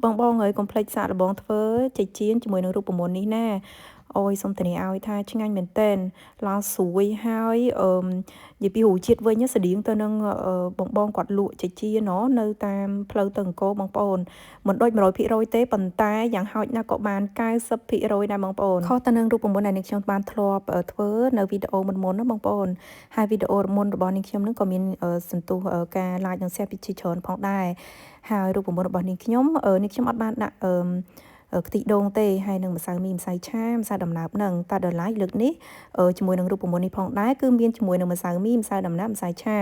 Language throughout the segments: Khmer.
បងហើយកុំភ្លេចសាកល្បងធ្វើចេកចៀនជាមួយនឹងរូបមន្តនេះណាអូយសូមធានាឲ្យថាឆ្ងាញ់មែនទែនឡើងស្រួយហើយនិយាយពីរសជាតិវិញស្តៀងទៅនឹងបងគាត់លក់ចេកចៀននៅតាមផ្លូវទៅអង្គរបងប្អូនមិនដូច100%ទេប៉ុន្តែយ៉ាងហោចណាស់ក៏បាន90%ដែរបងប្អូនខុសទៅនឹងរូបមន្តដែលនាងខ្ញុំបានធ្លាប់ធ្វើនៅវីដេអូមុនណាបងប្អូនហើយវីដេអូមុនរបស់នាងខ្ញុំនឹងក៏មានសន្ទុះការ like និង share ពីជាច្រើនផងដែរហើយរូបមន្តរបស់នាងខ្ញុំអត់បានដាក់ខ្ទិះដូងទេហើយនឹងម្សៅមីម្សៅឆាម្សៅដំណើបនឹងតែដល់ឡៃលើកនេះជាមួយនឹងរូបមន្តនេះផងដែរគឺមានជាមួយនឹងម្សៅមីម្សៅដំណើបម្សៅឆា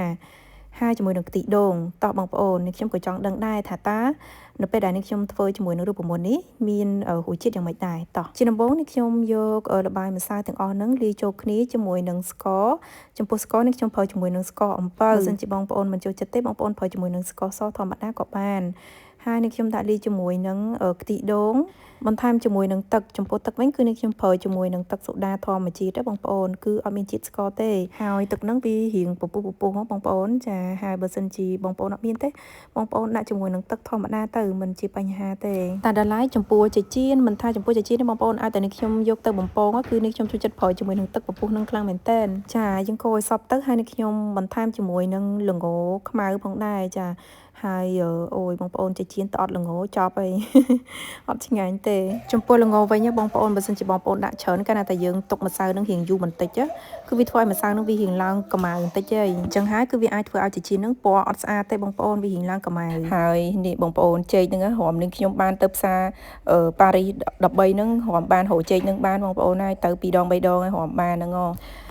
ហើយជាមួយនឹងខ្ទិះដូងតោះបងប្អូននេះខ្ញុំក៏ចង់ដឹងដែរថាតើនៅពេលដែលនេះខ្ញុំធ្វើជាមួយនឹងរូបមន្តនេះមានរសជាតិយ៉ាងម៉េចដែរតោះជាដំបូងនេះខ្ញុំយកល្បាយម្សៅទាំងអស់ហ្នឹងលាយចូលគ្នាជាមួយនឹងស្ករចំពោះស្ករនេះខ្ញុំប្រើជាមួយនឹងស្ករអំពៅបើសិនជាបងប្អូនមិនចូលចិត្តទេបងប្អូនប្រើជាមួយនឹងស្ករសធម្មតាក៏បានហើយនេះខ្ញុំដាក់លាយជាមួយនឹងខ្ទិះដូងបន្ថែមជាមួយនឹងទឹកចំពោះទឹកវិញគឺនេះខ្ញុំប្រើជាមួយនឹងទឹកសូដាធម្មជាតិទេបងប្អូនគឺអត់មានជាតិស្ករទេហើយទឹកហ្នឹងវារៀងពពុះបងប្អូនចាហើយបើសិនជាបងប្អូនអត់មានទេបងប្អូនដាក់ជាមួយនឹងទឹកធម្មតាទៅមិនជាបញ្ហាទេតែដល់ឡែកចំពោះចេកចៀនមិនថាចំពោះចេកចៀនទេបងប្អូនឲ្យតែនេះខ្ញុំយកទៅបំពងគឺនេះខ្ញុំចូលចិត្តប្រើជាមួយនឹងទឹកពពុះនឹងខ្លាំងមែនតើចាយើងកូរឲ្យសព្វទៅហើយនេះខ្ញុំបន្ថែមជាមួយនឹងល្ងខ្មៅផងដែរចាហើយអូយបងប្អូនចេកចៀនតអត់ល្ងចប់ហើយអត់ឆ្ងាញ់ទេចំពោះល្ងវិញបងប្អូនបើសិនជាបងប្អូនដាក់ច្រើនកាលណាតែយើងទុកម្សៅនឹងរៀងយូរបន្តិចគឺវាធ្វើឲ្យម្សៅនឹងវារៀងឡើងកម្ៅបន្តិចហើយអញ្ចឹងហើយគឺវាអាចធ្វើឲ្យចេកចៀននឹងពណ៌អត់ស្អាតទេបងប្អូនវារៀងឡើងកម្ៅហើយនេះបងប្អូនចេកនឹងរំនឹងខ្ញុំបានទៅផ្សារប៉ារីស13នឹងរំបានរោចេកនឹងបានបងប្អូនហើយទៅ2ដង3ដងហើយរំបានហ្នឹង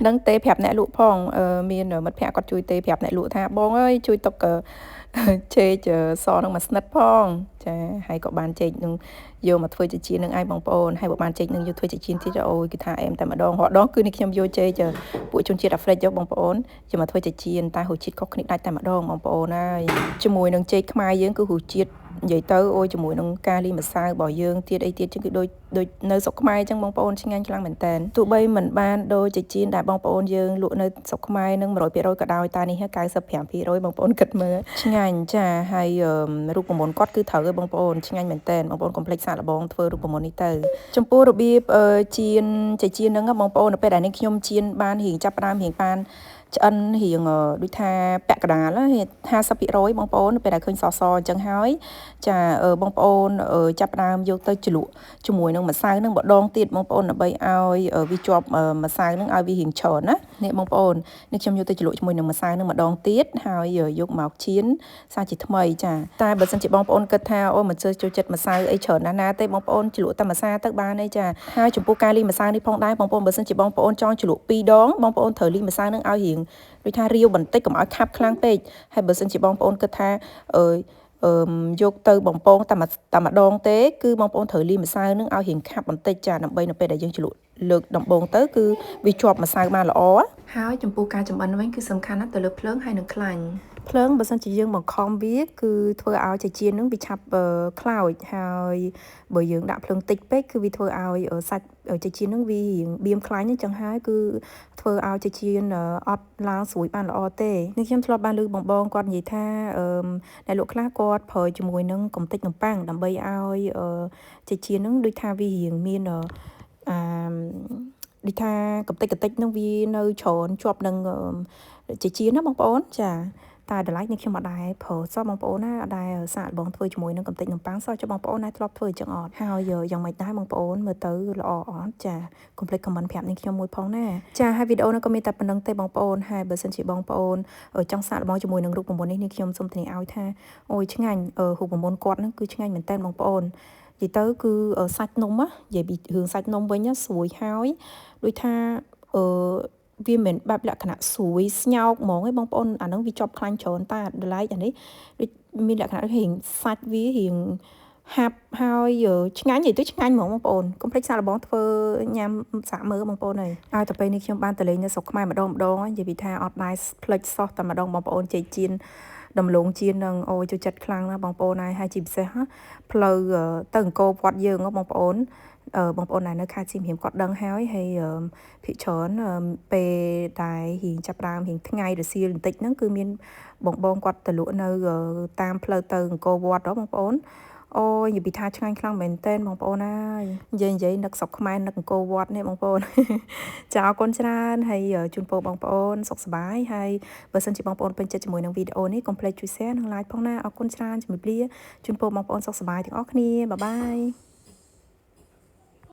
ដឹងទេប្រាប់អ្នកលក់ផងមានមិត្តភក្តិគាត់ជួយទេប្រាប់អ្នកលក់ថាបងអើយជួយទុកចេកសនឹងមួយស្និតផងចាហើយក៏បានចេកនឹងយកមកធ្វើចេកចៀននឹងឲ្យបងប្អូនហើយបើបានចេកនឹងយកធ្វើចេកចៀនទៀតអូយគឺថាអែមតែម្ដងរាល់ដងគឺនេះខ្ញុំយកចេកពួកជនជាតិអាហ្វ្រិកយកបងប្អូនយកមកធ្វើចេកចៀនតែរសជាតិខុសគ្នាដាច់តែម្ដងបងប្អូនហើយជាមួយនឹងចេកខ្មែរយើងគឺរសជាតិនិយាយទៅអូយជាមួយនឹងការលីម្សៅរបស់យើងទៀតអីទៀតចឹងគឺដូចនៅស្រុកខ្មែរចឹងបងប្អូនឆ្ងាញ់ខ្លាំងមែនតើទោះបីមិនបានដូចចេកចៀនដែលបងប្អូនយើងលក់នៅស្រុកខ្មែរនឹង100%ក៏ដោយតែនេះ95%បងប្អូនគិតមើលឆ្ងាញ់ចាហើយរូបមន្តគាត់គឺត្រូវឲ្យបងប្អូនឆ្ងាញ់មែនតើបងប្អូនកុំភ្លេចសាកល្បងធ្វើរូបមន្តនេះទៅចំពោះរបៀបចៀនចេកចៀនហ្នឹងបងប្អូននៅពេលដែលនេះខ្ញុំចៀនបានរៀងចាប់ផ្ដើមរៀងបានឆ្អិនរៀងដូចថាពាក់កណ្ដាល50%បងប្អូនពេលដែលឃើញសសអញ្ចឹងហើយចាបងប្អូនចាប់ផ្ដើមយកទៅជ្រលក់ជាមួយនឹងម្សៅនឹងម្ដងទៀតបងប្អូនដើម្បីឲ្យវាជាប់ម្សៅនឹងឲ្យវារៀងច្រើនណានេះបងប្អូននេះខ្ញុំយកទៅជ្រលក់ជាមួយនឹងម្សៅនឹងម្ដងទៀតហើយយកមកចៀនសាជាថ្មីចាតែបើសិនជាបងប្អូនគិតថាអូមិនចូលចិត្តម្សៅអីច្រើនណាស់ទេបងប្អូនជ្រលក់តែម្សៅទៅបានទេចាហើយចំពោះការលីម្សៅនេះផងដែរបងប្អូនបើសិនជាបងប្អូនចង់ជ្រលក់2ដងបងប្អូនត្រូវលីម្សៅនឹងឲ្យរៀងដូចថារាវបន្តិចកុំឲ្យខាប់ខ្លាំងពេកហើយបើសិនជាបងប្អូនគិតថាយកទៅបំពងតែម្ដងទេគឺបងប្អូនត្រូវលាយម្សៅនឹងឲ្យរៀងខាប់បន្តិចចាដើម្បីនៅពេលដែលយើងជ្រលក់លើកដំបូងទៅគឺវាជាប់ម្សៅបានល្អហើយចំពោះការចម្អិនវិញគឺសំខាន់ណាស់ទៅលើភ្លើងហើយនឹងខ្លាញ់ភ្លើងបើសិនជាយើងបង្ខំវាគឺធ្វើឲ្យចេកចៀននឹងវាឆាប់ខ្លោចហើយបើយើងដាក់ភ្លើងតិចពេកគឺវាធ្វើឲ្យសាច់ចេកចៀននឹងវារៀងបៀមខ្លាញ់អញ្ចឹងហើយគឺធ្វើឲ្យចេកចៀនអត់ឡើងស្រួយបានល្អទេនេះខ្ញុំធ្លាប់បានឮបងគាត់និយាយថាអ្នកលក់ខ្លះគាត់ប្រើជាមួយនឹងកំទេចនំប៉័ងដើម្បីឲ្យចេកចៀននឹងដូចថាវារៀងមានដូចថាកំតិចនឹងវានៅច្រើនជាប់នឹងចេកចៀនណាបងប្អូនចាតែតម្លៃនេះខ្ញុំអត់ដែរប្រើសោះបងប្អូនណាអត់ដែរសាកល្បងធ្វើជាមួយនឹងកំទេចនំប៉័ងសោះចុះបងប្អូនណាធ្លាប់ធ្វើអញ្ចឹងអត់ហើយយ៉ាងម៉េចដែរបងប្អូនមើលទៅល្អអត់ចាកុំភ្លេច comment ប្រាប់នេះខ្ញុំមួយផងណាចាហើយវីដេអូនេះក៏មានតែប៉ុណ្្នឹងទេបងប្អូនហើយបើសិនជាបងប្អូនចង់សាកល្បងជាមួយនឹងរូបមន្តនេះខ្ញុំសូមធានាឲ្យថាអូយឆ្ងាញ់រូបមន្តគាត់ហ្នឹងគឺឆ្ងាញ់មែនតើបងប្អូននិយាយទៅគឺសាច់នំនិយាយពីរឿងសាច់នំវិញស្រួយហើយដូចថាវាមិនបែបលក្ខណៈស្រួយស្ញោកហ្មងឯងបងប្អូនអាហ្នឹងវាជាប់ខ្លាញ់ច្រើនតែតម្លៃអានេះដូចមានលក្ខណៈរៀងសាច់វារៀងហាប់ហើយឆ្ងាញ់និយាយទៅឆ្ងាញ់ហ្មងបងប្អូនកុំភ្លេចសាកល្បងធ្វើញ៉ាំសាកមើលបងប្អូនហើយទៅពេលនេះខ្ញុំបានទៅលេងនៅស្រុកខ្មែរម្ដងនិយាយពីថាអត់ដែរផ្លេចសោះតែម្ដងបងប្អូនចេកចៀនដំឡូងចៀននឹងអូចូលចិត្តខ្លាំងណាស់បងប្អូនហើយជាពិសេសផ្លូវទៅអង្គរវត្តយើងបងប្អូនបងប្អូនដែលនៅខេត្តសៀមរាបគាត់ដឹងហើយភាគច្រើនពេលដែលរៀងចាប់ដើមរៀងថ្ងៃរសៀលបន្តិចហ្នឹងគឺមានបងគាត់ទៅលក់នៅតាមផ្លូវទៅអង្គរវត្តបងប្អូន អូយនិយាយពីថាឆ្ងាញ់ខ្លាំងមែនទែនបងប្អូនអើយនិយាយនឹកស្រុកខ្មែរនឹកអង្គរវត្តនេះបងប្អូន ចាអរគុណច្រើនហើយជូនពរបងប្អូនសុខសប្បាយហើយបើសិនជាបងប្អូនពេញចិត្តជាមួយនឹងវីដេអូនេះកុំភ្លេចជួយ share និង like ផងណាអរគុណច្រើនជំរាបលាជូនពរបងប្អូនសុខសប្បាយទាំងអស់គ្នាបាយបាយ